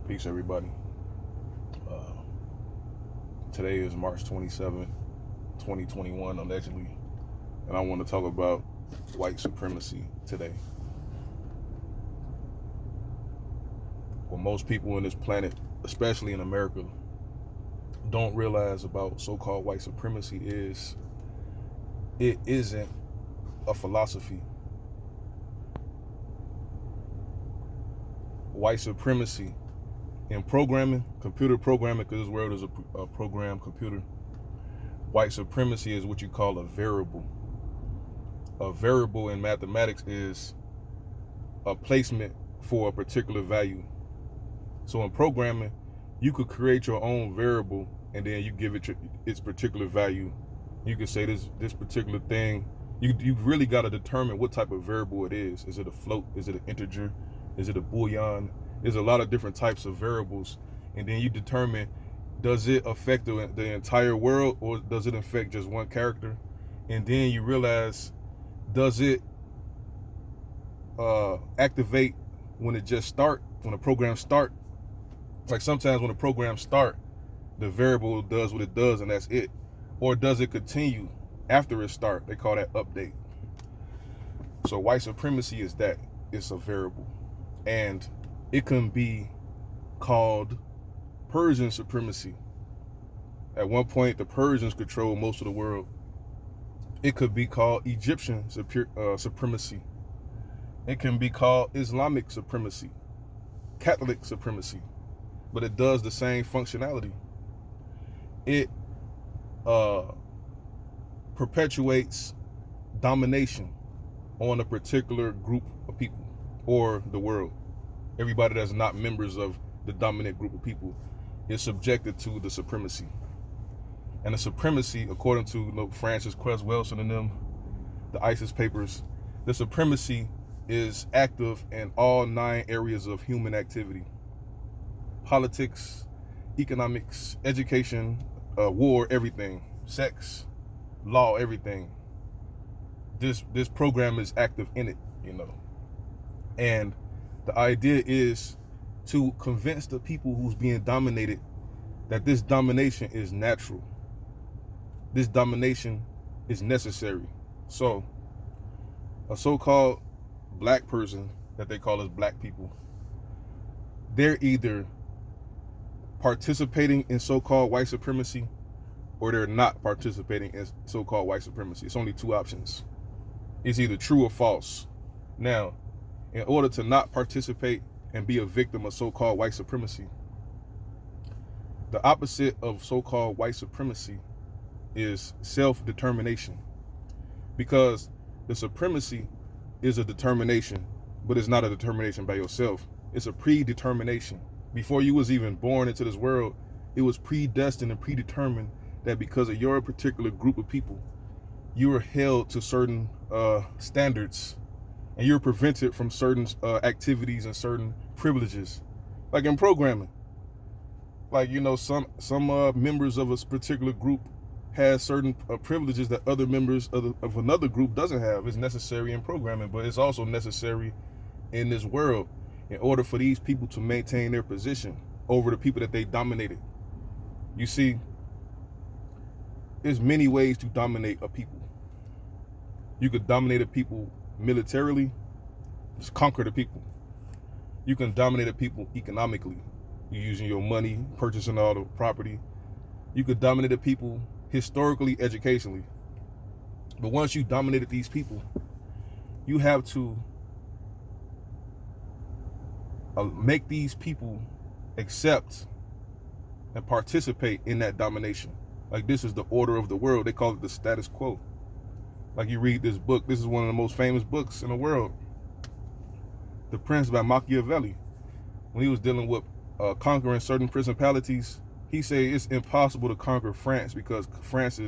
Peace, everybody. Uh, Today is March 27th, 2021, allegedly, and I want to talk about white supremacy today. What most people on this planet, especially in America, don't realize about so-called white supremacy is it isn't a philosophy. White supremacy in programming, computer programming, because this world is a program computer. White supremacy is what you call a variable. A variable in mathematics is a placement for a particular value. So in programming, you could create your own variable and then you give it its particular value. You could say this particular thing. You really got to determine what type of variable it is. Is it a float? Is it an integer? Is it a boolean? There's a lot of different types of variables, and then you determine, does it affect the entire world or does it affect just one character? And then you realize, does it activate when it just start, when the program start? Like sometimes when the program start, the variable does what it does and that's it. Or does it continue after it start? They call that update. So white supremacy is that. It's a variable. And it can be called Persian supremacy. At one point, the Persians controlled most of the world. It could be called Egyptian supremacy. It can be called Islamic supremacy, Catholic supremacy, but it does the same functionality. It perpetuates domination on a particular group of people or the world. Everybody that's not members of the dominant group of people is subjected to the supremacy. And the supremacy, according to Francis Cress Welsing and them, the ISIS papers, the supremacy is active in all 9 areas of human activity: politics, economics, education, war, everything, sex, law, everything. This program is active in it, And the idea is to convince the people who's being dominated that this domination is natural. This domination is necessary. So a so-called black person that they call as black people, they're either participating in so-called white supremacy or they're not participating in so-called white supremacy. It's only 2 options. It's either true or false. Now, in order to not participate and be a victim of so-called white supremacy, the opposite of so-called white supremacy is self-determination. Because the supremacy is a determination, but it's not a determination by yourself. It's a predetermination. Before you was even born into this world, it was predestined and predetermined that because of your particular group of people, you are held to certain standards, and you're prevented from certain activities and certain privileges. Like in programming, like some members of a particular group has certain privileges that other members of another group doesn't have. It's necessary in programming, but it's also necessary in this world in order for these people to maintain their position over the people that they dominated. You see, there's many ways to dominate a people. You could dominate a people militarily, just conquer the people. You can dominate a people economically. You're using your money, purchasing all the property. You could dominate a people historically, educationally. But once you dominated these people, you have to make these people accept and participate in that domination. Like, this is the order of the world. They call it the status quo. Like, you read this book. This is one of the most famous books in the world, The Prince by Machiavelli. When he was dealing with conquering certain principalities, he said it's impossible to conquer France because France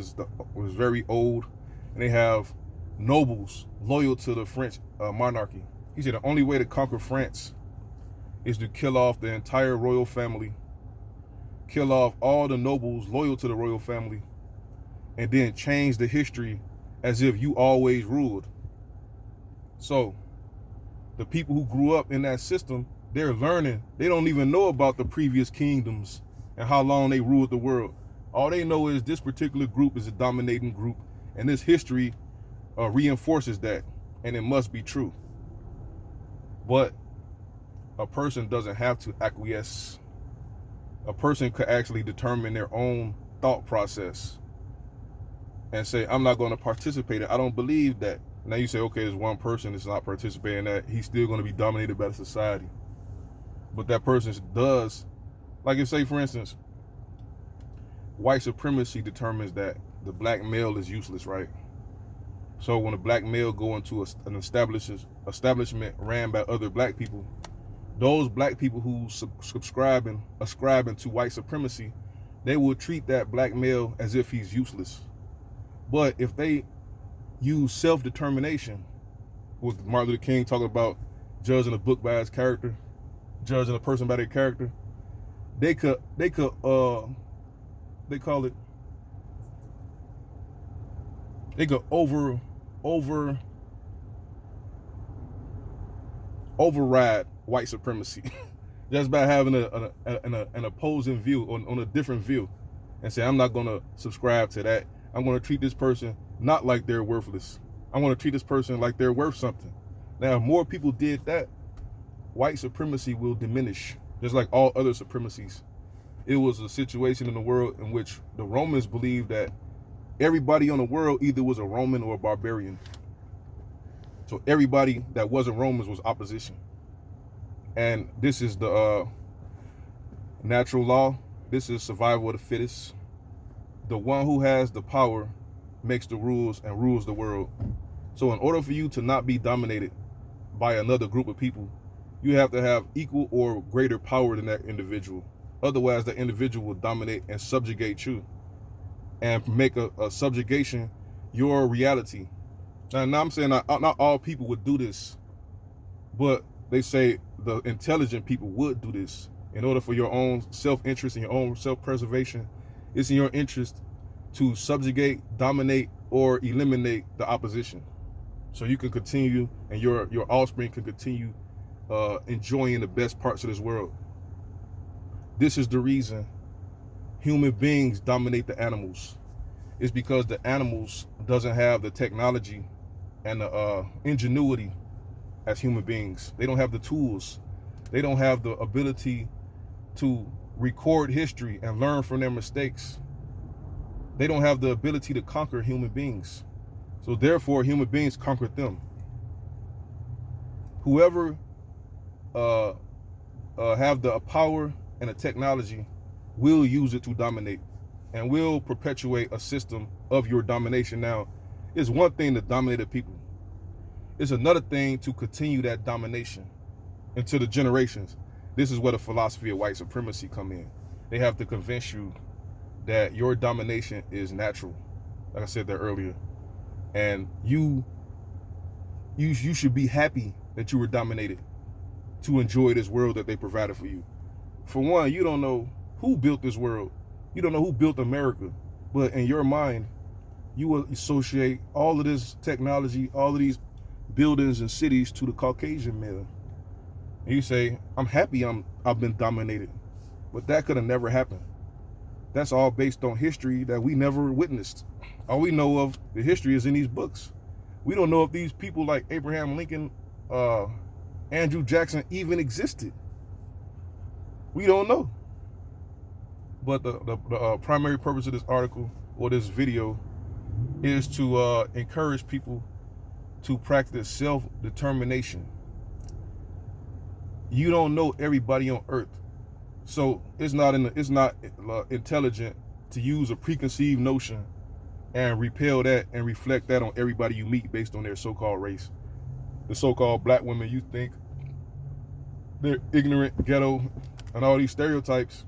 was very old, and they have nobles loyal to the French monarchy. He said the only way to conquer France is to kill off the entire royal family, kill off all the nobles loyal to the royal family, and then change the history as if you always ruled. So the people who grew up in that system, They're learning. They don't even know about the previous kingdoms and how long they ruled the world. All they know is this particular group is a dominating group, and this history reinforces that, and it must be true. But a person doesn't have to acquiesce. A person could actually determine their own thought process and say, I'm not going to participate. I don't believe that. Now you say, okay, there's one person that's not participating in that. He's still going to be dominated by the society. But that person does, like if say, for instance, white supremacy determines that the black male is useless, right? So when a black male go into an establishment ran by other black people, those black people who ascribing to white supremacy, they will treat that black male as if he's useless. But if they use self-determination, with Martin Luther King talking about judging a book by its character, judging a person by their character, they call it, they could override white supremacy just by having an opposing view on a different view, and say, I'm not going to subscribe to that. I'm going to treat this person not like they're worthless. I want to treat this person like they're worth something. Now, if more people did that, white supremacy will diminish, just like all other supremacies. It was a situation in the world in which the Romans believed that everybody on the world either was a Roman or a barbarian. So everybody that wasn't Romans was opposition. And this is the natural law. This is survival of the fittest. The one who has the power makes the rules and rules the world. So in order for you to not be dominated by another group of people, you have to have equal or greater power than that individual. Otherwise, that individual will dominate and subjugate you and make a subjugation your reality. Now I'm saying not all people would do this, but they say the intelligent people would do this. In order for your own self-interest and your own self-preservation, it's in your interest to subjugate, dominate, or eliminate the opposition. So you can continue, and your offspring can continue enjoying the best parts of this world. This is the reason human beings dominate the animals. It's because the animals doesn't have the technology and the ingenuity as human beings. They don't have the tools. They don't have the ability to record history and learn from their mistakes. They don't have the ability to conquer human beings. So therefore, human beings conquered them. Whoever have the power and the technology will use it to dominate and will perpetuate a system of your domination. Now, it's one thing to dominate a people. It's another thing to continue that domination into the generations. This is where the philosophy of white supremacy come in. They have to convince you that your domination is natural, like I said there earlier, and you should be happy that you were dominated to enjoy this world that they provided for you. For one, you don't know who built this world. You don't know who built America, but in your mind, you will associate all of this technology, all of these buildings and cities to the Caucasian male. And you say, I'm happy I've been dominated, but that could have never happened. That's all based on history that we never witnessed. All we know of the history is in these books. We don't know if these people like Abraham Lincoln, Andrew Jackson even existed. We don't know. But the primary purpose of this article or this video is to encourage people to practice self-determination. You don't know everybody on earth. So it's not intelligent to use a preconceived notion and repel that and reflect that on everybody you meet based on their so-called race. The so-called black women, you think they're ignorant, ghetto, and all these stereotypes.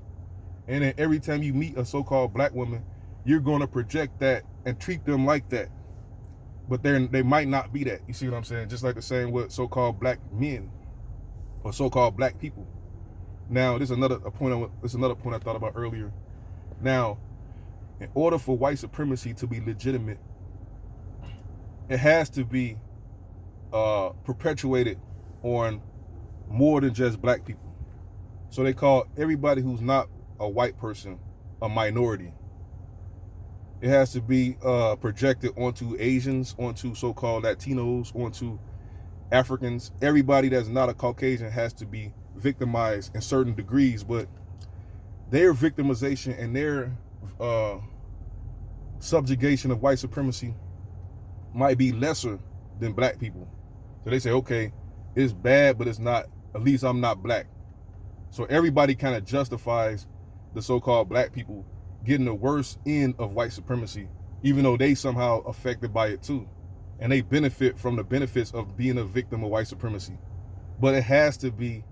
And then every time you meet a so-called black woman, you're going to project that and treat them like that. But they might not be that. You see what I'm saying? Just like the same with so-called black men or so-called black people. Now, this is another point I thought about earlier. Now, in order for white supremacy to be legitimate, it has to be perpetuated on more than just black people. So they call everybody who's not a white person a minority. It has to be projected onto Asians, onto so-called Latinos, onto Africans. Everybody that's not a Caucasian has to be victimized in certain degrees, but their victimization and their subjugation of white supremacy might be lesser than black people. So they say, okay, it's bad, but it's not, at least I'm not black. So everybody kind of justifies the so-called black people getting the worst end of white supremacy, even though they somehow affected by it too. And they benefit from the benefits of being a victim of white supremacy. But it has to be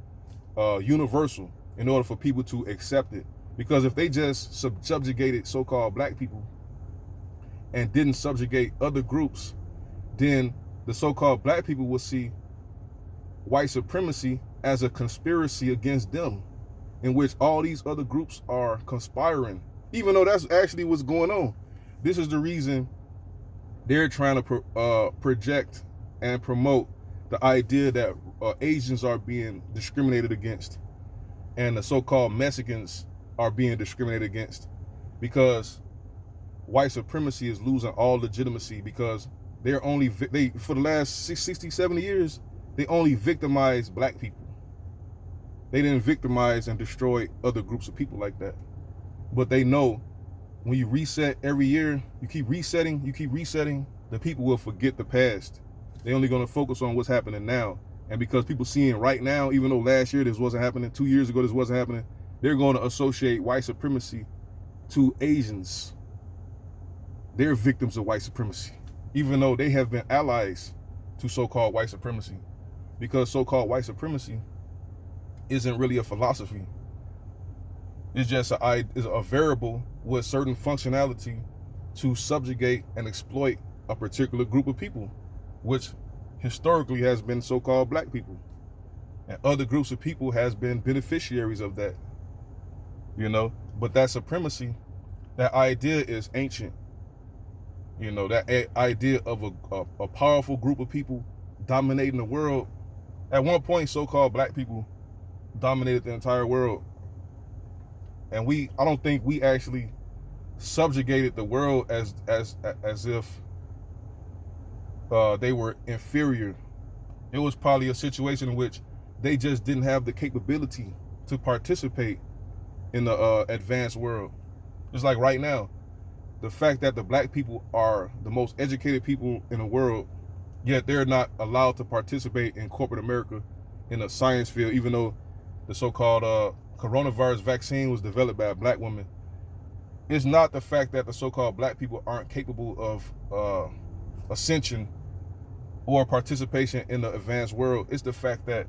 universal in order for people to accept it. Because if they just subjugated so-called black people and didn't subjugate other groups, then the so-called black people will see white supremacy as a conspiracy against them, in which all these other groups are conspiring, even though that's actually what's going on. This is the reason they're trying to project and promote the idea that Asians are being discriminated against and the so-called Mexicans are being discriminated against, because white supremacy is losing all legitimacy, because they're only, for the last 60, 70 years, they only victimize black people. They didn't victimize and destroy other groups of people like that. But they know when you reset every year, you keep resetting, the people will forget the past. They're only going to focus on what's happening now. And because people seeing right now, even though last year this wasn't happening, 2 years ago this wasn't happening, they're going to associate white supremacy to Asians. They're victims of white supremacy, even though they have been allies to so-called white supremacy. Because so-called white supremacy isn't really a philosophy. It's just a variable with certain functionality to subjugate and exploit a particular group of people, which historically has been so-called black people. And other groups of people has been beneficiaries of that, But that supremacy, that idea is ancient. That idea of a powerful group of people dominating the world. At one point, so-called black people dominated the entire world. And I don't think we actually subjugated the world as if they were inferior. It was probably a situation in which they just didn't have the capability to participate in the advanced world. Just like right now, the fact that the black people are the most educated people in the world, yet they're not allowed to participate in corporate America in the science field, even though the so-called coronavirus vaccine was developed by a black woman. It's not the fact that the so-called black people aren't capable of ascension or participation in the advanced world. It's the fact that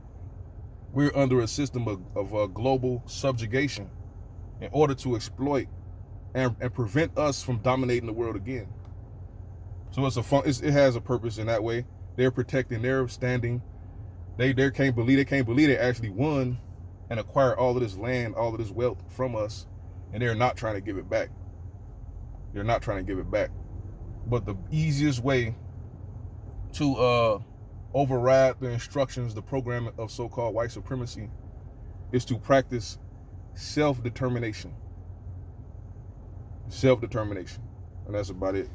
we're under a system of global subjugation in order to exploit and prevent us from dominating the world again. So it has a purpose in that way. They're protecting their standing. They can't believe they actually won and acquired all of this land, all of this wealth from us, and they're not trying to give it back. But the easiest way to override the instructions, the programming of so-called white supremacy, is to practice self-determination. And that's about it.